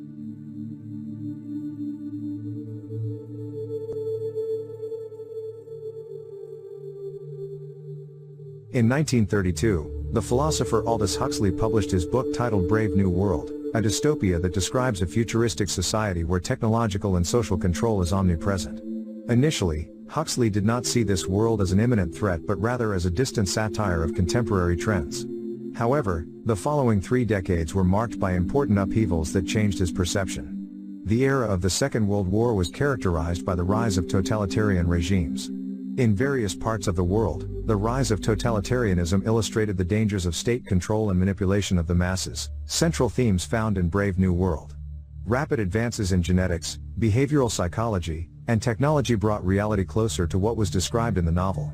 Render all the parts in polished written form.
In 1932, the philosopher Aldous Huxley published his book titled Brave New World, a dystopia that describes a futuristic society where technological and social control is omnipresent. Initially, Huxley did not see this world as an imminent threat but rather as a distant satire of contemporary trends. However, the following 3 decades were marked by important upheavals that changed his perception. The era of the Second World War was characterized by the rise of totalitarian regimes. In various parts of the world, the rise of totalitarianism illustrated the dangers of state control and manipulation of the masses, central themes found in Brave New World. Rapid advances in genetics, behavioral psychology, and technology brought reality closer to what was described in the novel.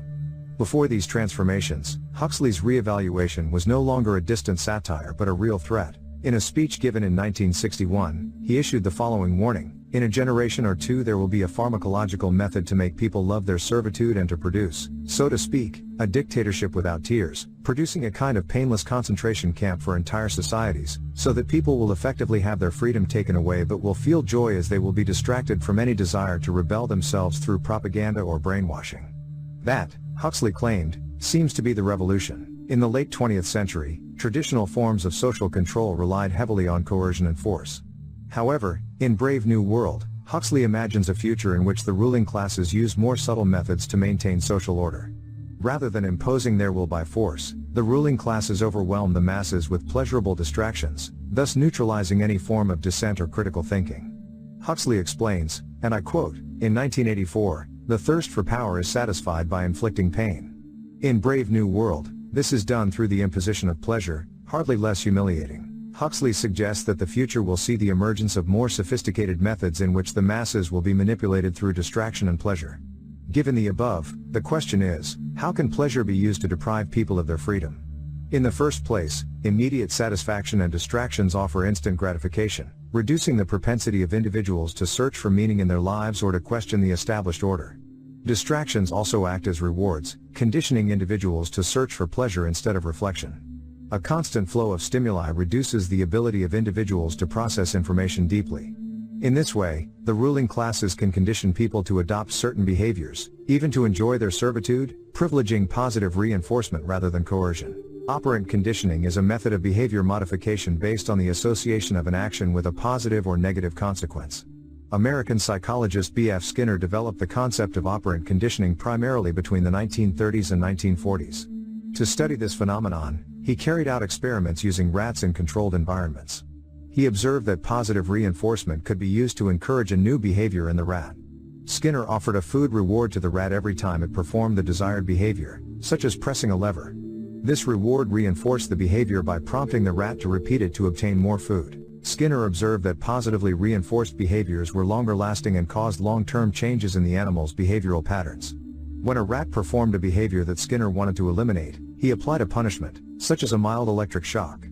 Before these transformations, Huxley's reevaluation was no longer a distant satire but a real threat. In a speech given in 1961, he issued the following warning: "In a generation or two there will be a pharmacological method to make people love their servitude and to produce, so to speak, a dictatorship without tears, producing a kind of painless concentration camp for entire societies, so that people will effectively have their freedom taken away but will feel joy as they will be distracted from any desire to rebel themselves through propaganda or brainwashing." That, Huxley claimed, seems to be the revolution. In the late 20th century, traditional forms of social control relied heavily on coercion and force. However, in Brave New World, Huxley imagines a future in which the ruling classes use more subtle methods to maintain social order. Rather than imposing their will by force, the ruling classes overwhelm the masses with pleasurable distractions, thus neutralizing any form of dissent or critical thinking. Huxley explains, and I quote, "In 1984, the thirst for power is satisfied by inflicting pain. In Brave New World, this is done through the imposition of pleasure, hardly less humiliating." Huxley suggests that the future will see the emergence of more sophisticated methods in which the masses will be manipulated through distraction and pleasure. Given the above, the question is, how can pleasure be used to deprive people of their freedom? In the first place, immediate satisfaction and distractions offer instant gratification, reducing the propensity of individuals to search for meaning in their lives or to question the established order. Distractions also act as rewards, conditioning individuals to search for pleasure instead of reflection. A constant flow of stimuli reduces the ability of individuals to process information deeply. In this way, the ruling classes can condition people to adopt certain behaviors, even to enjoy their servitude, privileging positive reinforcement rather than coercion. Operant conditioning is a method of behavior modification based on the association of an action with a positive or negative consequence. American psychologist B.F. Skinner developed the concept of operant conditioning primarily between the 1930s and 1940s. To study this phenomenon, he carried out experiments using rats in controlled environments. He observed that positive reinforcement could be used to encourage a new behavior in the rat. Skinner offered a food reward to the rat every time it performed the desired behavior, such as pressing a lever. This reward reinforced the behavior by prompting the rat to repeat it to obtain more food. Skinner observed that positively reinforced behaviors were longer lasting and caused long-term changes in the animal's behavioral patterns. When a rat performed a behavior that Skinner wanted to eliminate, he applied a punishment, such as a mild electric shock.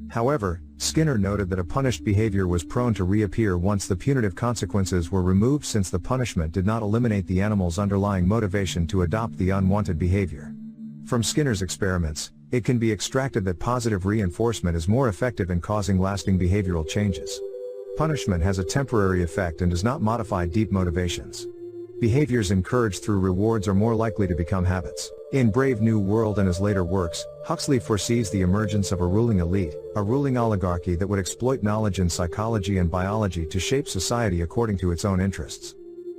However, Skinner noted that a punished behavior was prone to reappear once the punitive consequences were removed, since the punishment did not eliminate the animal's underlying motivation to adopt the unwanted behavior. From Skinner's experiments, it can be extracted that positive reinforcement is more effective in causing lasting behavioral changes. Punishment has a temporary effect and does not modify deep motivations. Behaviors encouraged through rewards are more likely to become habits. In Brave New World and his later works, Huxley foresees the emergence of a ruling elite, a ruling oligarchy that would exploit knowledge in psychology and biology to shape society according to its own interests.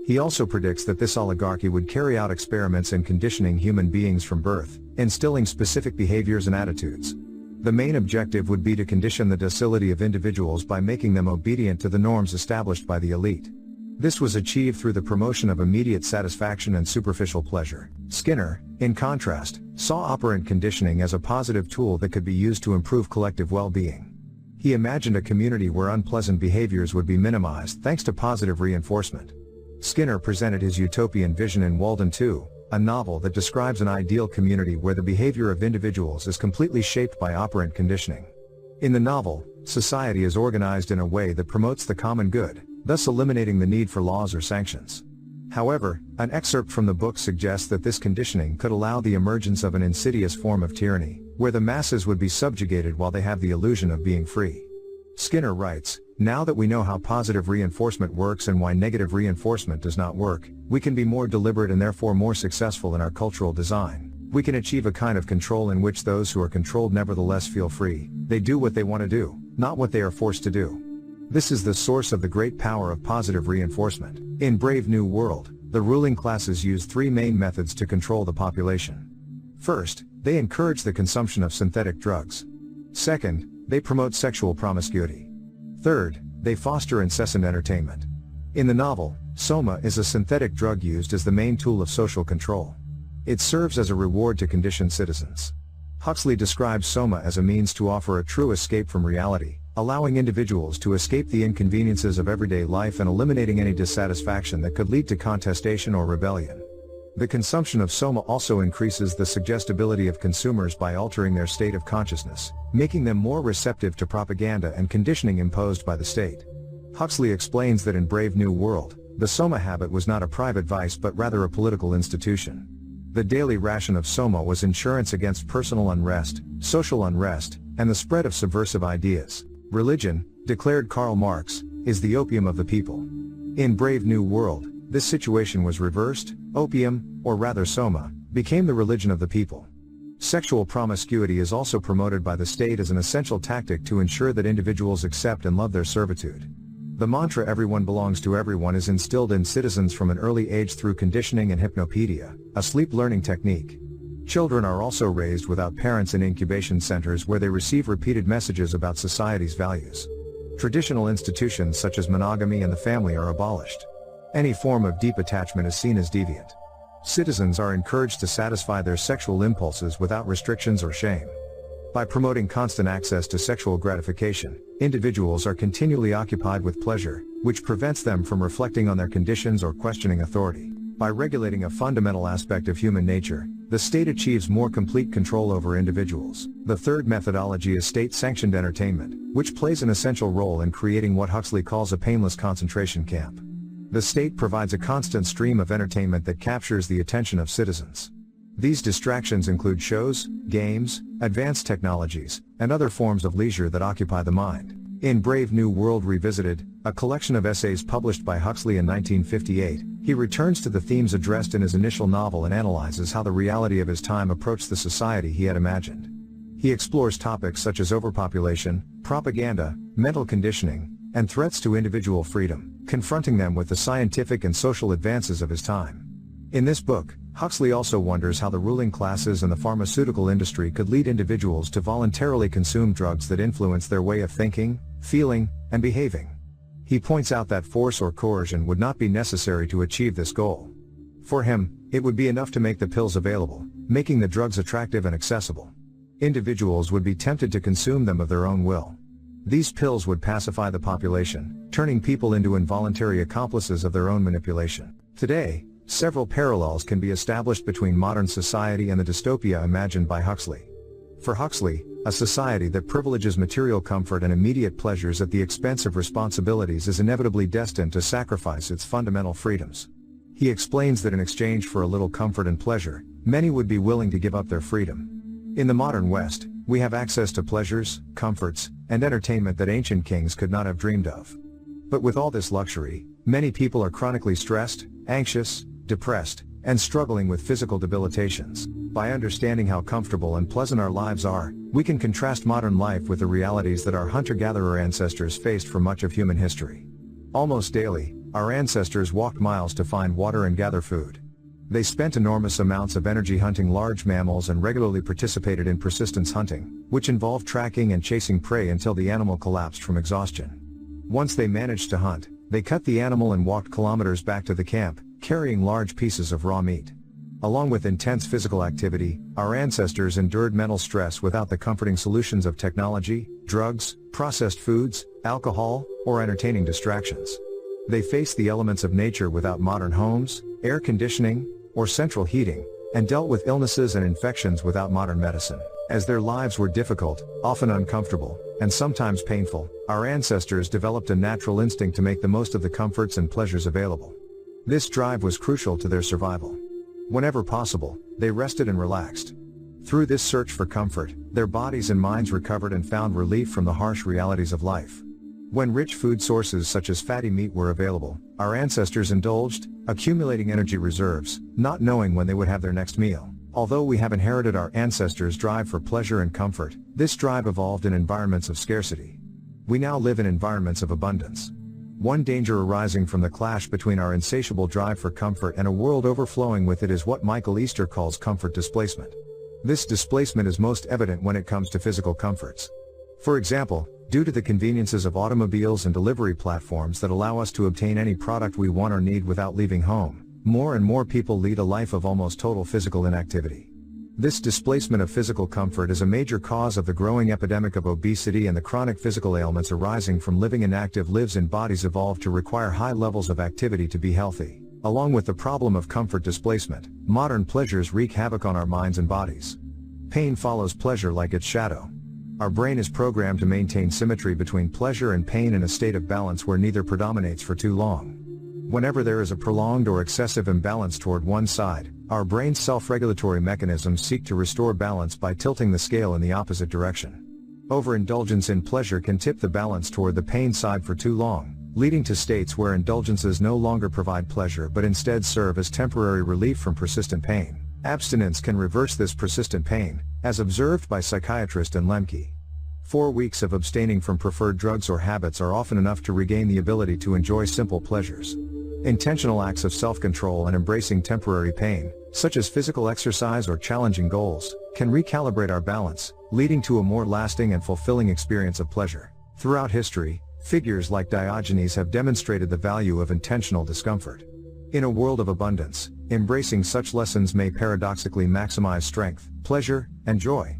He also predicts that this oligarchy would carry out experiments in conditioning human beings from birth, instilling specific behaviors and attitudes. The main objective would be to condition the docility of individuals by making them obedient to the norms established by the elite. This was achieved through the promotion of immediate satisfaction and superficial pleasure. Skinner, in contrast, saw operant conditioning as a positive tool that could be used to improve collective well-being. He imagined a community where unpleasant behaviors would be minimized thanks to positive reinforcement. Skinner presented his utopian vision in Walden 2, a novel that describes an ideal community where the behavior of individuals is completely shaped by operant conditioning. In the novel, society is organized in a way that promotes the common good, thus eliminating the need for laws or sanctions. However, an excerpt from the book suggests that this conditioning could allow the emergence of an insidious form of tyranny, where the masses would be subjugated while they have the illusion of being free. Skinner writes, Now that we know how positive reinforcement works and why negative reinforcement does not work, we can be more deliberate and therefore more successful in our cultural design. We can achieve a kind of control in which those who are controlled nevertheless feel free. They do what they want to do, not what they are forced to do. This is the source of the great power of positive reinforcement. In Brave New World, the ruling classes use three main methods to control the population. First, they encourage the consumption of synthetic drugs. Second, they promote sexual promiscuity. Third, they foster incessant entertainment. In the novel, soma is a synthetic drug used as the main tool of social control. It serves as a reward to conditioned citizens. Huxley describes soma as a means to offer a true escape from reality, allowing individuals to escape the inconveniences of everyday life and eliminating any dissatisfaction that could lead to contestation or rebellion. The consumption of soma also increases the suggestibility of consumers by altering their state of consciousness, making them more receptive to propaganda and conditioning imposed by the state. Huxley explains that in Brave New World, the soma habit was not a private vice but rather a political institution. The daily ration of soma was insurance against personal unrest, social unrest, and the spread of subversive ideas. Religion, declared Karl Marx, is the opium of the people. In Brave New World, this situation was reversed. Opium, or rather soma, became the religion of the people. Sexual promiscuity is also promoted by the state as an essential tactic to ensure that individuals accept and love their servitude. The mantra "everyone belongs to everyone" is instilled in citizens from an early age through conditioning and hypnopedia, a sleep learning technique. Children are also raised without parents in incubation centers where they receive repeated messages about society's values. Traditional institutions such as monogamy and the family are abolished. Any form of deep attachment is seen as deviant. Citizens are encouraged to satisfy their sexual impulses without restrictions or shame. By promoting constant access to sexual gratification, individuals are continually occupied with pleasure, which prevents them from reflecting on their conditions or questioning authority. By regulating a fundamental aspect of human nature, the state achieves more complete control over individuals. The third methodology is state-sanctioned entertainment, which plays an essential role in creating what Huxley calls a painless concentration camp. The state provides a constant stream of entertainment that captures the attention of citizens. These distractions include shows, games, advanced technologies, and other forms of leisure that occupy the mind. In Brave New World Revisited, a collection of essays published by Huxley in 1958, he returns to the themes addressed in his initial novel and analyzes how the reality of his time approached the society he had imagined. He explores topics such as overpopulation, propaganda, mental conditioning, and threats to individual freedom, confronting them with the scientific and social advances of his time. In this book, Huxley also wonders how the ruling classes and the pharmaceutical industry could lead individuals to voluntarily consume drugs that influence their way of thinking, feeling, and behaving. He points out that force or coercion would not be necessary to achieve this goal. For him, it would be enough to make the pills available, making the drugs attractive and accessible. Individuals would be tempted to consume them of their own will. These pills would pacify the population, turning people into involuntary accomplices of their own manipulation. Today, several parallels can be established between modern society and the dystopia imagined by Huxley. For Huxley, a society that privileges material comfort and immediate pleasures at the expense of responsibilities is inevitably destined to sacrifice its fundamental freedoms. He explains that in exchange for a little comfort and pleasure, many would be willing to give up their freedom. In the modern West, we have access to pleasures, comforts, and entertainment that ancient kings could not have dreamed of. But with all this luxury, many people are chronically stressed, anxious, depressed, and struggling with physical debilitations. By understanding how comfortable and pleasant our lives are, we can contrast modern life with the realities that our hunter-gatherer ancestors faced for much of human history. Almost daily, our ancestors walked miles to find water and gather food. They spent enormous amounts of energy hunting large mammals and regularly participated in persistence hunting, which involved tracking and chasing prey until the animal collapsed from exhaustion. Once they managed to hunt, they cut the animal and walked kilometers back to the camp, carrying large pieces of raw meat. Along with intense physical activity, our ancestors endured mental stress without the comforting solutions of technology, drugs, processed foods, alcohol, or entertaining distractions. They faced the elements of nature without modern homes, air conditioning, or central heating, and dealt with illnesses and infections without modern medicine. As their lives were difficult, often uncomfortable, and sometimes painful, our ancestors developed a natural instinct to make the most of the comforts and pleasures available. This drive was crucial to their survival. Whenever possible, they rested and relaxed. Through this search for comfort, their bodies and minds recovered and found relief from the harsh realities of life. When rich food sources such as fatty meat were available, our ancestors indulged, accumulating energy reserves, not knowing when they would have their next meal. Although we have inherited our ancestors' drive for pleasure and comfort, this drive evolved in environments of scarcity. We now live in environments of abundance. One danger arising from the clash between our insatiable drive for comfort and a world overflowing with it is what Michael Easter calls comfort displacement. This displacement is most evident when it comes to physical comforts. For example, due to the conveniences of automobiles and delivery platforms that allow us to obtain any product we want or need without leaving home, more and more people lead a life of almost total physical inactivity. This displacement of physical comfort is a major cause of the growing epidemic of obesity and the chronic physical ailments arising from living inactive lives in bodies evolved to require high levels of activity to be healthy. Along with the problem of comfort displacement, modern pleasures wreak havoc on our minds and bodies. Pain follows pleasure like its shadow. Our brain is programmed to maintain symmetry between pleasure and pain in a state of balance where neither predominates for too long. Whenever there is a prolonged or excessive imbalance toward one side, our brain's self-regulatory mechanisms seek to restore balance by tilting the scale in the opposite direction. Overindulgence in pleasure can tip the balance toward the pain side for too long, leading to states where indulgences no longer provide pleasure but instead serve as temporary relief from persistent pain. Abstinence can reverse this persistent pain, as observed by psychiatrist and Lemke. 4 weeks of abstaining from preferred drugs or habits are often enough to regain the ability to enjoy simple pleasures. Intentional acts of self-control and embracing temporary pain, such as physical exercise or challenging goals, can recalibrate our balance, leading to a more lasting and fulfilling experience of pleasure. Throughout history, figures like Diogenes have demonstrated the value of intentional discomfort. In a world of abundance, embracing such lessons may paradoxically maximize strength, pleasure, and joy.